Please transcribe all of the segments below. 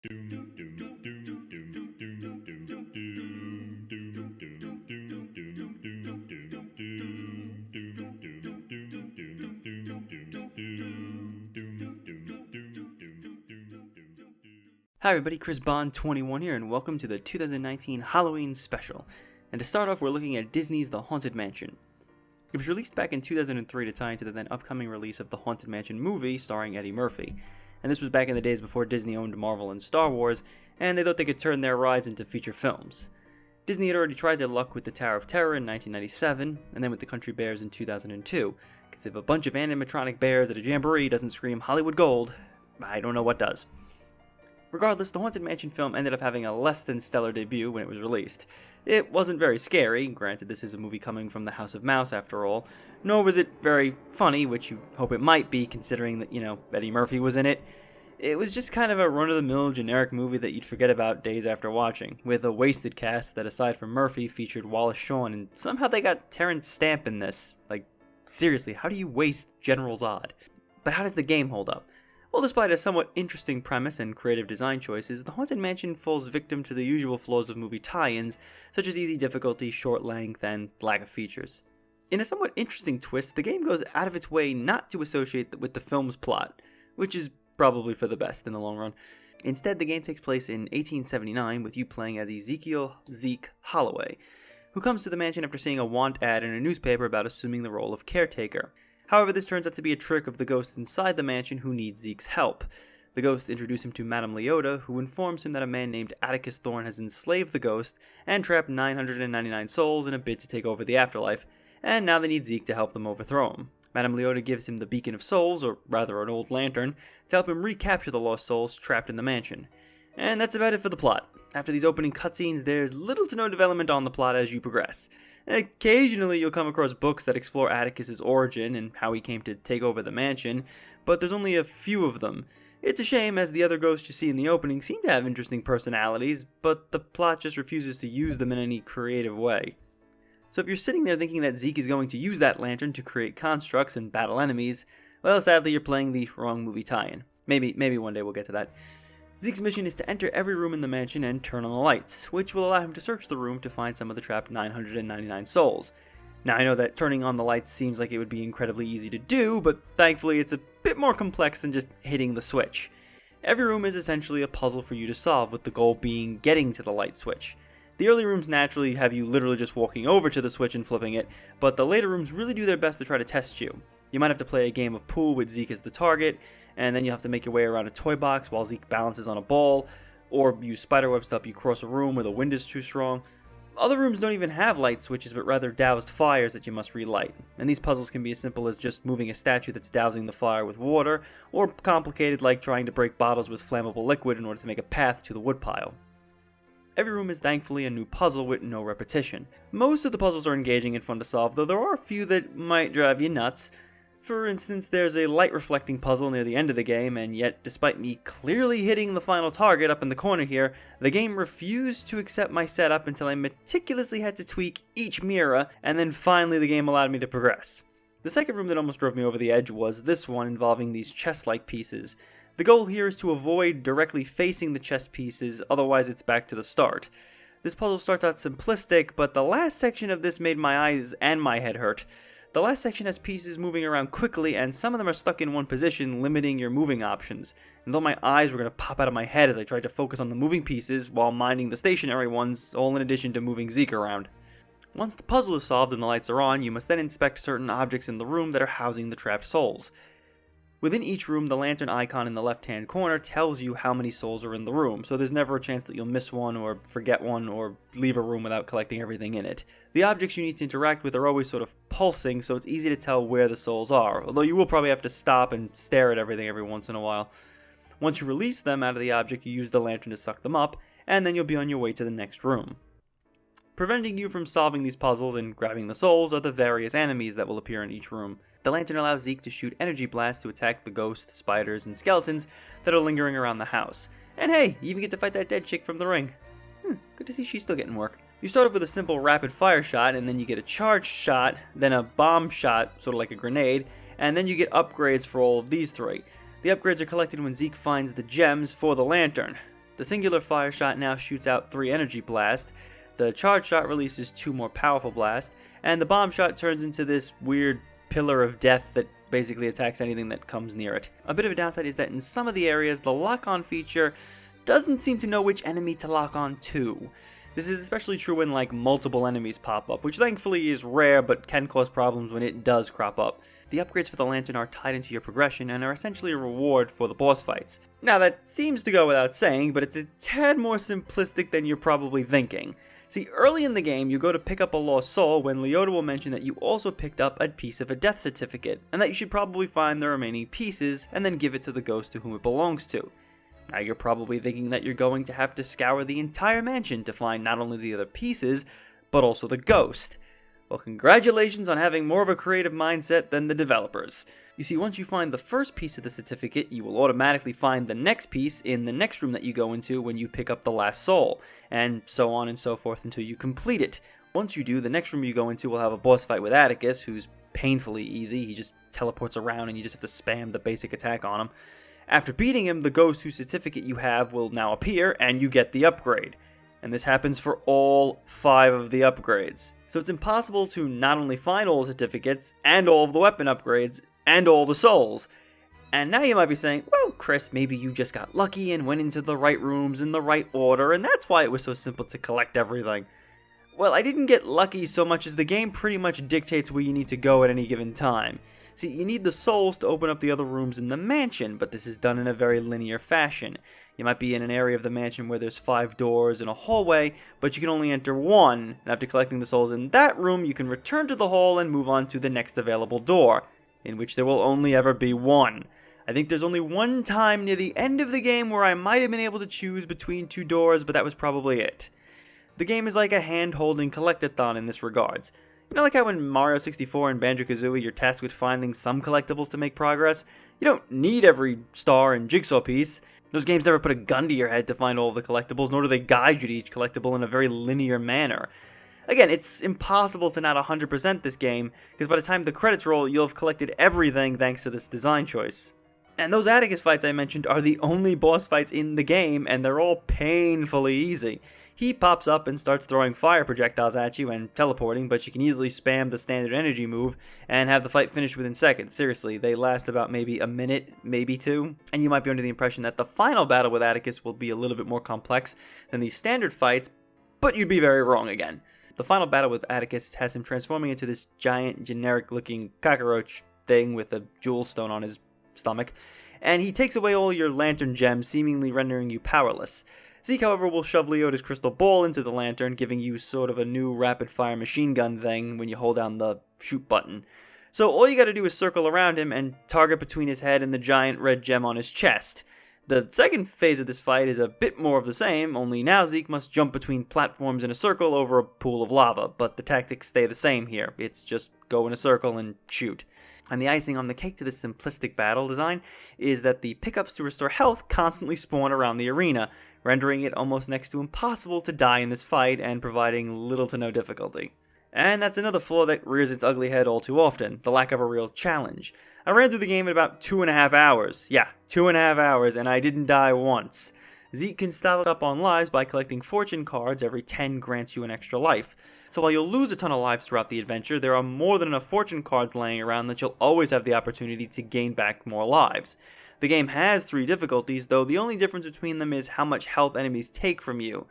Hi everybody, Chris Bond 21 here, and welcome to the 2019 Halloween special. And to start off, we're looking at Disney's The Haunted Mansion. It was released back in 2003 to tie into the then upcoming release of the Haunted Mansion movie starring Eddie Murphy. And this was back in the days before Disney owned Marvel and Star Wars, and they thought they could turn their rides into feature films. Disney had already tried their luck with the Tower of Terror in 1997, and then with the Country Bears in 2002, because if a bunch of animatronic bears at a jamboree doesn't scream Hollywood Gold, I don't know what does. Regardless, the Haunted Mansion film ended up having a less than stellar debut when it was released. It wasn't very scary, granted this is a movie coming from the House of Mouse after all, nor was it very funny, which you hope it might be considering that, Eddie Murphy was in it. It was just kind of a run-of-the-mill generic movie that you'd forget about days after watching, with a wasted cast that aside from Murphy featured Wallace Shawn, and somehow they got Terrence Stamp in this. Like, seriously, how do you waste General Zod? But how does the game hold up? Well, despite a somewhat interesting premise and creative design choices, The Haunted Mansion falls victim to the usual flaws of movie tie-ins, such as easy difficulty, short length, and lack of features. In a somewhat interesting twist, the game goes out of its way not to associate with the film's plot, which is probably for the best in the long run. Instead, the game takes place in 1879 with you playing as Ezekiel Zeke Holloway, who comes to the mansion after seeing a want ad in a newspaper about assuming the role of caretaker. However, this turns out to be a trick of the ghost inside the mansion who needs Zeke's help. The ghost introduces him to Madame Leota, who informs him that a man named Atticus Thorne has enslaved the ghost and trapped 999 souls in a bid to take over the afterlife, and now they need Zeke to help them overthrow him. Madame Leota gives him the Beacon of Souls, or rather an old lantern, to help him recapture the lost souls trapped in the mansion. And that's about it for the plot. After these opening cutscenes, there's little to no development on the plot as you progress. Occasionally you'll come across books that explore Atticus' origin and how he came to take over the mansion, but there's only a few of them. It's a shame, as the other ghosts you see in the opening seem to have interesting personalities, but the plot just refuses to use them in any creative way. So if you're sitting there thinking that Zeke is going to use that lantern to create constructs and battle enemies, well, sadly you're playing the wrong movie tie-in. Maybe one day we'll get to that. Zeke's mission is to enter every room in the mansion and turn on the lights, which will allow him to search the room to find some of the trapped 999 souls. Now, I know that turning on the lights seems like it would be incredibly easy to do, but thankfully it's a bit more complex than just hitting the switch. Every room is essentially a puzzle for you to solve, with the goal being getting to the light switch. The early rooms naturally have you literally just walking over to the switch and flipping it, but the later rooms really do their best to try to test you. You might have to play a game of pool with Zeke as the target, and then you'll have to make your way around a toy box while Zeke balances on a ball, or use spiderwebs to help you cross a room where the wind is too strong. Other rooms don't even have light switches, but rather doused fires that you must relight, and these puzzles can be as simple as just moving a statue that's dousing the fire with water, or complicated like trying to break bottles with flammable liquid in order to make a path to the woodpile. Every room is thankfully a new puzzle with no repetition. Most of the puzzles are engaging and fun to solve, though there are a few that might drive you nuts. For instance, there's a light reflecting puzzle near the end of the game, and yet despite me clearly hitting the final target up in the corner here, the game refused to accept my setup until I meticulously had to tweak each mirror, and then finally the game allowed me to progress. The second room that almost drove me over the edge was this one involving these chest-like pieces. The goal here is to avoid directly facing the chess pieces, otherwise it's back to the start. This puzzle starts out simplistic, but the last section of this made my eyes and my head hurt. The last section has pieces moving around quickly, and some of them are stuck in one position, limiting your moving options. And though my eyes were going to pop out of my head as I tried to focus on the moving pieces while minding the stationary ones, all in addition to moving Zeke around. Once the puzzle is solved and the lights are on, you must then inspect certain objects in the room that are housing the trapped souls. Within each room, the lantern icon in the left-hand corner tells you how many souls are in the room, so there's never a chance that you'll miss one or forget one or leave a room without collecting everything in it. The objects you need to interact with are always sort of pulsing, so it's easy to tell where the souls are, although you will probably have to stop and stare at everything every once in a while. Once you release them out of the object, you use the lantern to suck them up, and then you'll be on your way to the next room. Preventing you from solving these puzzles and grabbing the souls are the various enemies that will appear in each room. The lantern allows Zeke to shoot energy blasts to attack the ghosts, spiders, and skeletons that are lingering around the house. And hey, you even get to fight that dead chick from The Ring. Good to see she's still getting work. You start off with a simple rapid fire shot, and then you get a charged shot, then a bomb shot, sort of like a grenade, and then you get upgrades for all of these three. The upgrades are collected when Zeke finds the gems for the lantern. The singular fire shot now shoots out 3 energy blasts, the charge shot releases 2 more powerful blasts, and the bomb shot turns into this weird pillar of death that basically attacks anything that comes near it. A bit of a downside is that in some of the areas, the lock-on feature doesn't seem to know which enemy to lock on to. This is especially true when multiple enemies pop up, which thankfully is rare but can cause problems when it does crop up. The upgrades for the lantern are tied into your progression and are essentially a reward for the boss fights. Now that seems to go without saying, but it's a tad more simplistic than you're probably thinking. See, early in the game, you go to pick up a lost soul when Leota will mention that you also picked up a piece of a death certificate, and that you should probably find the remaining pieces and then give it to the ghost to whom it belongs to. Now you're probably thinking that you're going to have to scour the entire mansion to find not only the other pieces, but also the ghost. Well, congratulations on having more of a creative mindset than the developers. You see, once you find the first piece of the certificate, you will automatically find the next piece in the next room that you go into when you pick up the last soul, and so on and so forth until you complete it. Once you do, the next room you go into will have a boss fight with Atticus, who's painfully easy. He just teleports around and you just have to spam the basic attack on him. After beating him, the ghost whose certificate you have will now appear, and you get the upgrade. And this happens for all 5 of the upgrades. So it's impossible to not only find all the certificates, and all of the weapon upgrades, and all the souls. And now you might be saying, well, Chris, maybe you just got lucky and went into the right rooms in the right order, and that's why it was so simple to collect everything. Well, I didn't get lucky so much as the game pretty much dictates where you need to go at any given time. See, you need the souls to open up the other rooms in the mansion, but this is done in a very linear fashion. You might be in an area of the mansion where there's 5 doors and a hallway, but you can only enter 1, and after collecting the souls in that room, you can return to the hall and move on to the next available door, in which there will only ever be 1. I think there's only one time near the end of the game where I might have been able to choose between 2 doors, but that was probably it. The game is like a hand-holding collectathon in this regards. You know, like how in Mario 64 and Banjo-Kazooie you're tasked with finding some collectibles to make progress? You don't need every star and jigsaw piece. Those games never put a gun to your head to find all of the collectibles, nor do they guide you to each collectible in a very linear manner. Again, it's impossible to not 100% this game, because by the time the credits roll, you'll have collected everything thanks to this design choice. And those Atticus fights I mentioned are the only boss fights in the game, and they're all painfully easy. He pops up and starts throwing fire projectiles at you and teleporting, but you can easily spam the standard energy move and have the fight finished within seconds. Seriously, they last about maybe a minute, maybe 2, and you might be under the impression that the final battle with Atticus will be a little bit more complex than these standard fights, but you'd be very wrong again. The final battle with Atticus has him transforming into this giant, generic-looking cockroach thing with a jewel stone on his stomach, and he takes away all your lantern gems, seemingly rendering you powerless. Zeke, however, will shove Leota's crystal ball into the lantern, giving you sort of a new rapid-fire machine gun thing when you hold down the shoot button. So all you gotta do is circle around him and target between his head and the giant red gem on his chest. The second phase of this fight is a bit more of the same, only now Zeke must jump between platforms in a circle over a pool of lava, but the tactics stay the same here. It's just go in a circle and shoot. And the icing on the cake to this simplistic battle design is that the pickups to restore health constantly spawn around the arena, rendering it almost next to impossible to die in this fight and providing little to no difficulty. And that's another flaw that rears its ugly head all too often, the lack of a real challenge. I ran through the game in about 2.5 hours. Yeah, 2.5 hours, and I didn't die once. Zeke can stock up on lives by collecting fortune cards. Every 10 grants you an extra life. So while you'll lose a ton of lives throughout the adventure, there are more than enough fortune cards laying around that you'll always have the opportunity to gain back more lives. The game has 3 difficulties, though the only difference between them is how much health enemies take from you.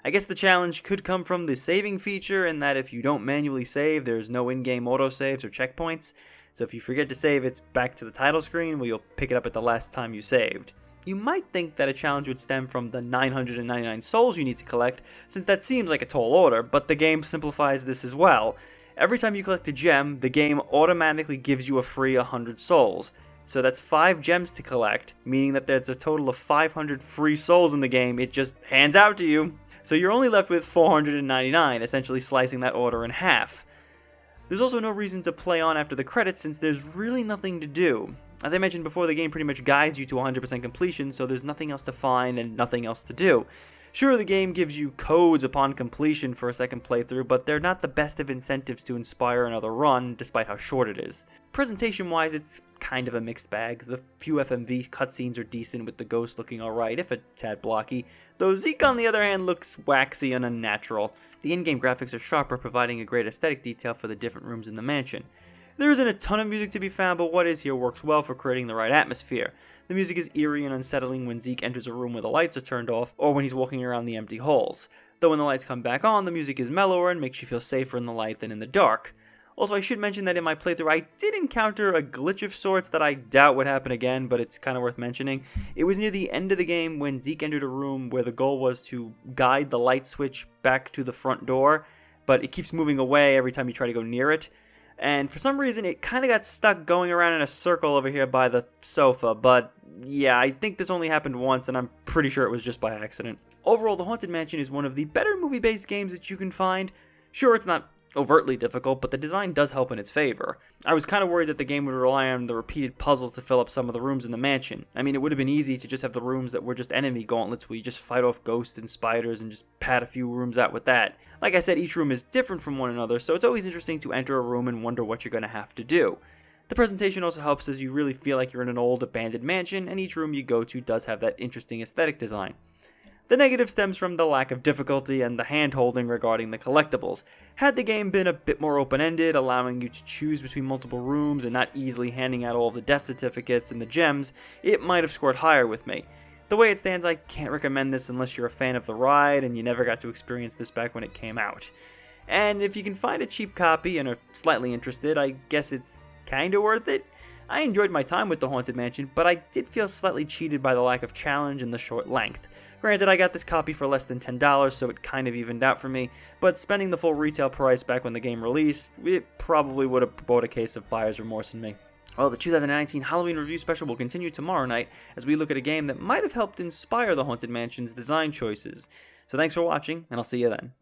I guess the challenge could come from the saving feature, in that if you don't manually save, there's no in-game autosaves or checkpoints, so if you forget to save, it's back to the title screen where you'll pick it up at the last time you saved. You might think that a challenge would stem from the 999 souls you need to collect, since that seems like a tall order, but the game simplifies this as well. Every time you collect a gem, the game automatically gives you a free 100 souls. So that's 5 gems to collect, meaning that there's a total of 500 free souls in the game. It just hands out to you. So you're only left with 499, essentially slicing that order in half. There's also no reason to play on after the credits, since there's really nothing to do. As I mentioned before, the game pretty much guides you to 100% completion, so there's nothing else to find and nothing else to do. Sure, the game gives you codes upon completion for a second playthrough, but they're not the best of incentives to inspire another run, despite how short it is. Presentation-wise, it's kind of a mixed bag. The few FMV cutscenes are decent, with the ghost looking alright, if a tad blocky, though Zeke on the other hand looks waxy and unnatural. The in-game graphics are sharper, providing a great aesthetic detail for the different rooms in the mansion. There isn't a ton of music to be found, but what is here works well for creating the right atmosphere. The music is eerie and unsettling when Zeke enters a room where the lights are turned off, or when he's walking around the empty halls. Though when the lights come back on, the music is mellower and makes you feel safer in the light than in the dark. Also, I should mention that in my playthrough I did encounter a glitch of sorts that I doubt would happen again, but it's kind of worth mentioning. It was near the end of the game when Zeke entered a room where the goal was to guide the light switch back to the front door, but it keeps moving away every time you try to go near it. And for some reason, it kind of got stuck going around in a circle over here by the sofa, but yeah, I think this only happened once, and I'm pretty sure it was just by accident. Overall, The Haunted Mansion is one of the better movie-based games that you can find. Sure, it's not overtly difficult, but the design does help in its favor. I was kind of worried that the game would rely on the repeated puzzles to fill up some of the rooms in the mansion. I mean, it would have been easy to just have the rooms that were just enemy gauntlets where you just fight off ghosts and spiders and just pad a few rooms out with that. Like I said, each room is different from one another, so it's always interesting to enter a room and wonder what you're going to have to do. The presentation also helps as you really feel like you're in an old abandoned mansion, and each room you go to does have that interesting aesthetic design. The negative stems from the lack of difficulty and the hand-holding regarding the collectibles. Had the game been a bit more open-ended, allowing you to choose between multiple rooms and not easily handing out all of the death certificates and the gems, it might have scored higher with me. The way it stands, I can't recommend this unless you're a fan of the ride and you never got to experience this back when it came out. And if you can find a cheap copy and are slightly interested, I guess it's kinda worth it. I enjoyed my time with The Haunted Mansion, but I did feel slightly cheated by the lack of challenge and the short length. Granted, I got this copy for less than $10, so it kind of evened out for me, but spending the full retail price back when the game released, it probably would have brought a case of buyer's remorse in me. Well, the 2019 Halloween review special will continue tomorrow night as we look at a game that might have helped inspire The Haunted Mansion's design choices. So thanks for watching, and I'll see you then.